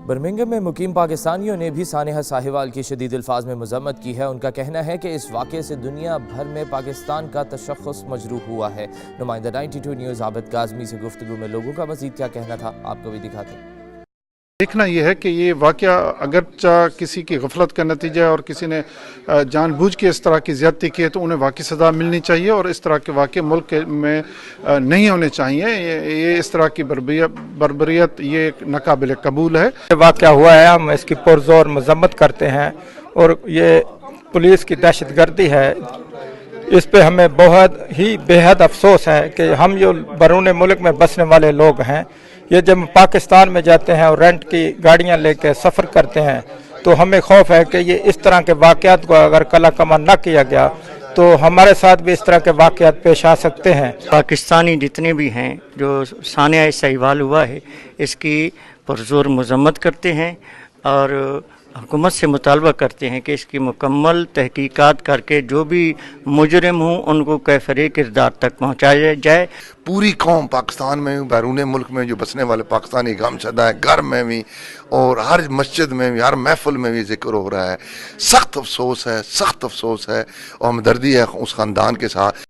Birmingham میں مقیم پاکستانیوں نے بھی سانحہ ساہیوال کی شدید الفاظ میں مذمت کی ہے۔ ان کا کہنا ہے کہ اس واقعے سے دنیا بھر میں پاکستان کا تشخص مجروح ہوا ہے۔ نمائندہ 92 نیوز عابد کاظمی سے گفتگو میں لوگوں کا مزید کیا کہنا تھا، آپ کو بھی دکھاتے ہیں۔ دیکھنا یہ ہے کہ یہ واقعہ اگرچہ کسی کی غفلت کا نتیجہ ہے اور کسی نے جان بوجھ کے اس طرح کی زیادتی کی ہے تو انہیں واقعی سزا ملنی چاہیے، اور اس طرح کے واقعے ملک میں نہیں ہونے چاہیے۔ یہ اس طرح کی بربریت یہ ناقابل قبول ہے۔ یہ واقعہ ہوا ہے، ہم اس کی پرزور مذمت کرتے ہیں، اور یہ پولیس کی دہشت گردی ہے۔ اس پہ ہمیں بہت ہی بے حد افسوس ہے کہ ہم جو بیرون ملک میں بسنے والے لوگ ہیں، یہ جب پاکستان میں جاتے ہیں اور رینٹ کی گاڑیاں لے کے سفر کرتے ہیں تو ہمیں خوف ہے کہ یہ اس طرح کے واقعات کو اگر کلا کما نہ کیا گیا تو ہمارے ساتھ بھی اس طرح کے واقعات پیش آ سکتے ہیں۔ پاکستانی جتنے بھی ہیں جو سانحہ ساہیوال ہوا ہے، اس کی پرزور مذمت کرتے ہیں اور حکومت سے مطالبہ کرتے ہیں کہ اس کی مکمل تحقیقات کر کے جو بھی مجرم ہوں ان کو کیفر کردار تک پہنچایا جائے۔ پوری قوم پاکستان میں بیرون ملک میں جو بسنے والے پاکستانی غم شدہ ہے، گھر میں بھی اور ہر مسجد میں بھی، ہر محفل میں بھی ذکر ہو رہا ہے۔ سخت افسوس ہے، سخت افسوس ہے اور ہمدردی ہے اس خاندان کے ساتھ۔